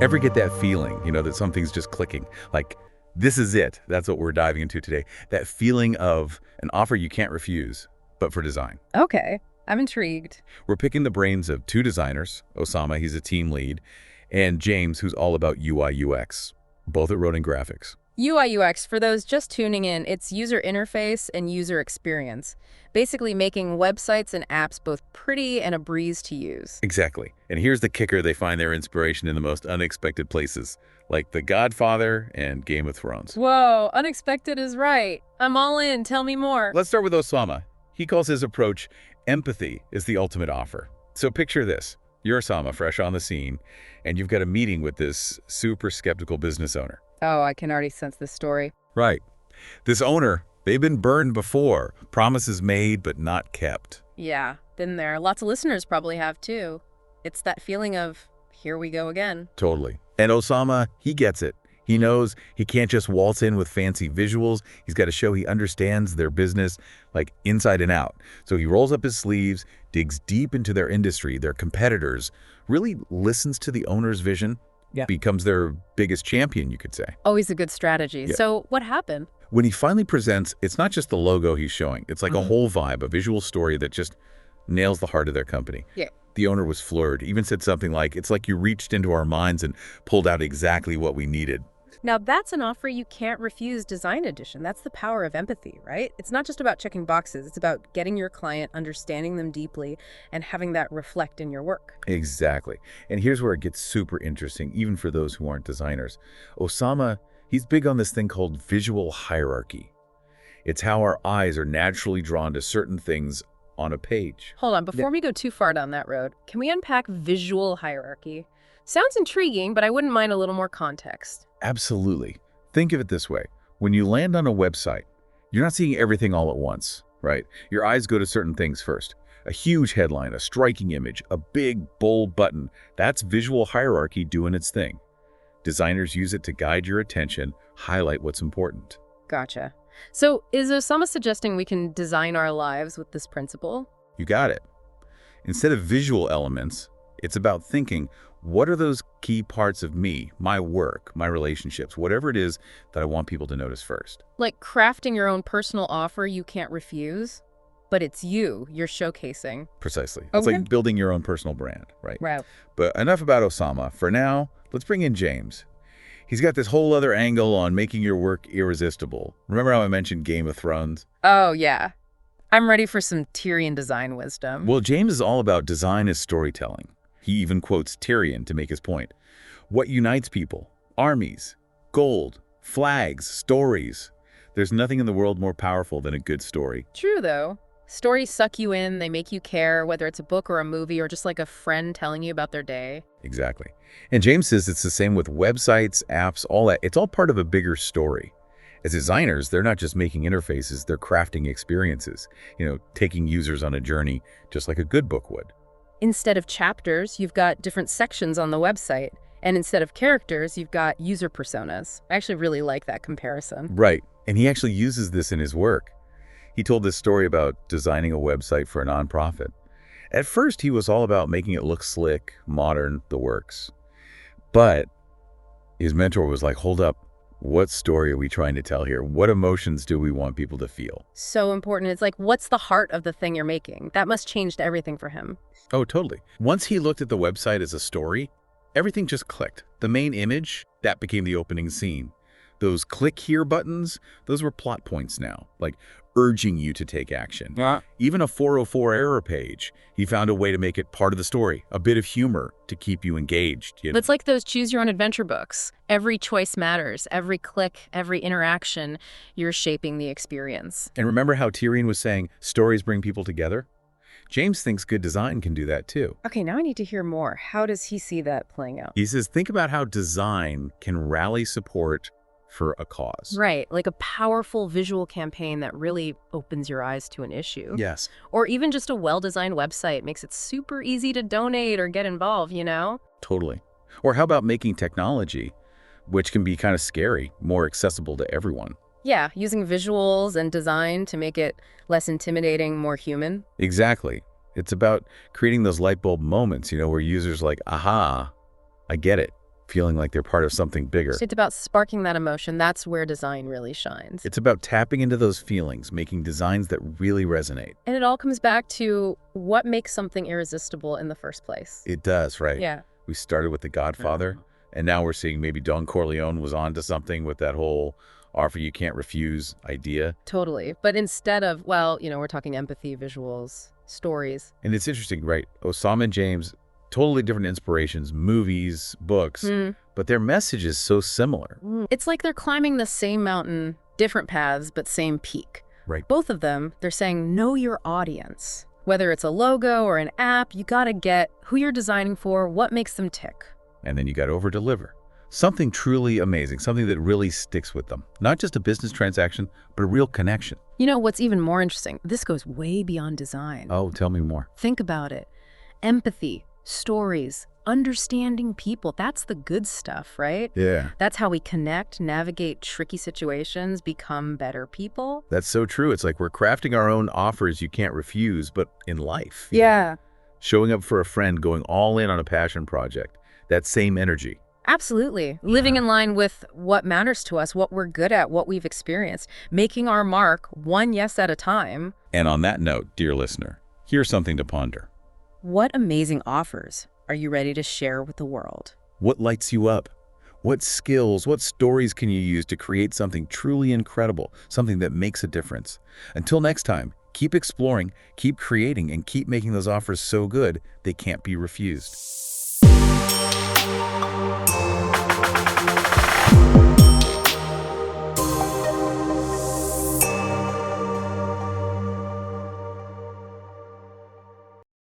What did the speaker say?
Ever get that feeling, that something's just clicking? Like, this is it. That's what we're diving into today. That feeling of an offer you can't refuse, but for design. Okay, I'm intrigued. We're picking the brains of two designers, Osama, he's a team lead, and James, who's all about UI UX, both at Ronin Graphics. UI UX, for those just tuning in, it's user interface and user experience. Basically making websites and apps both pretty and a breeze to use. Exactly. And here's the kicker, they find their inspiration in the most unexpected places, like The Godfather and Game of Thrones. Whoa, unexpected is right. I'm all in. Tell me more. Let's start with Osama. He calls his approach, empathy is the ultimate offer. So picture this. You're Osama, fresh on the scene, and you've got a meeting with this super skeptical business owner. Oh, I can already sense this story. Right. This owner, they've been burned before. Promises made, but not kept. Yeah, been there. Lots of listeners probably have too. It's that feeling of, here we go again. Totally. And Osama, he gets it. He knows he can't just waltz in with fancy visuals. He's got to show he understands their business like inside and out. So he rolls up his sleeves, digs deep into their industry, their competitors, really listens to the owner's vision, becomes their biggest champion, you could say. Always a good strategy. Yeah. So what happened? When he finally presents, it's not just the logo he's showing. It's like a whole vibe, a visual story that just nails the heart of their company. Yeah. The owner was floored, even said something like, it's like you reached into our minds and pulled out exactly what we needed. Now that's an offer you can't refuse, design edition. That's the power of empathy, right? It's not just about checking boxes. It's about getting your client, understanding them deeply, and having that reflect in your work. Exactly. And here's where it gets super interesting, even for those who aren't designers. Osama, he's big on this thing called visual hierarchy. It's how our eyes are naturally drawn to certain things on a page. Hold on, before we go too far down that road, can we unpack visual hierarchy? Sounds intriguing, but I wouldn't mind a little more context. Absolutely. Think of it this way. When you land on a website, you're not seeing everything all at once, right? Your eyes go to certain things first. A huge headline, a striking image, a big, bold button. That's visual hierarchy doing its thing. Designers use it to guide your attention, highlight what's important. Gotcha. So is Osama suggesting we can design our lives with this principle? You got it. Instead of visual elements, it's about thinking, what are those key parts of me, my work, my relationships, whatever it is that I want people to notice first? Like crafting your own personal offer you can't refuse, but it's you're showcasing. Precisely. It's like building your own personal brand, right? Right. But enough about Osama. For now, let's bring in James. He's got this whole other angle on making your work irresistible. Remember how I mentioned Game of Thrones? Oh, yeah. I'm ready for some Tyrion design wisdom. Well, James is all about design as storytelling. He even quotes Tyrion to make his point. What unites people? Armies, gold, flags, stories. There's nothing in the world more powerful than a good story. True, though. Stories suck you in, they make you care, whether it's a book or a movie or just like a friend telling you about their day. Exactly. And James says it's the same with websites, apps, all that. It's all part of a bigger story. As designers, they're not just making interfaces, they're crafting experiences, taking users on a journey just like a good book would. Instead of chapters, you've got different sections on the website. And instead of characters, you've got user personas. I actually really like that comparison. Right. And he actually uses this in his work. He told this story about designing a website for a nonprofit. At first, he was all about making it look slick, modern, the works. But his mentor was like, hold up. What story are we trying to tell here? What emotions do we want people to feel? So important. It's like, what's the heart of the thing you're making? That must change everything for him. Oh, totally. Once he looked at the website as a story, everything just clicked. The main image, that became the opening scene. Those click here buttons, those were plot points now, like urging you to take action. Even a 404 error page, he found a way to make it part of the story, a bit of humor to keep you engaged. It's like those choose your own adventure books. Every choice matters. Every click, every interaction, you're shaping the experience. And remember how Tyrion was saying stories bring people together? James thinks good design can do that too. Okay, now I need to hear more. How does he see that playing out? He says, think about how design can rally support for a cause. Right, like a powerful visual campaign that really opens your eyes to an issue. Yes. Or even just a well-designed website makes it super easy to donate or get involved, Totally. Or how about making technology, which can be kind of scary, more accessible to everyone? Yeah, using visuals and design to make it less intimidating, more human. Exactly. It's about creating those light bulb moments, where users like, aha, I get it. feeling like they're part of something bigger. It's about sparking that emotion. That's where design really shines. It's about tapping into those feelings, making designs that really resonate. And it all comes back to what makes something irresistible in the first place. It does, right? Yeah. We started with The Godfather, and now we're seeing maybe Don Corleone was onto something with that whole offer you can't refuse idea. Totally. But instead of, well, we're talking empathy, visuals, stories. And it's interesting, right? Osama and James, totally different inspirations, movies, books, but their message is so similar. It's like they're climbing the same mountain, different paths, but same peak. Right. Both of them, they're saying, know your audience. Whether it's a logo or an app, you got to get who you're designing for, what makes them tick. And then you got to over-deliver. Something truly amazing, something that really sticks with them. Not just a business transaction, but a real connection. What's even more interesting? This goes way beyond design. Oh, tell me more. Think about it. Empathy, stories, understanding people. That's the good stuff, right? Yeah. That's how we connect, navigate tricky situations, become better people. That's so true. It's like we're crafting our own offers you can't refuse, but in life. Yeah. Showing up for a friend, going all in on a passion project. That same energy. Absolutely. Living in line with what matters to us, what we're good at, what we've experienced, making our mark one yes at a time. And on that note, dear listener, here's something to ponder. What amazing offers are you ready to share with the world? What lights you up? What skills, what stories can you use to create something truly incredible, something that makes a difference? Until next time, keep exploring, keep creating, and keep making those offers so good they can't be refused.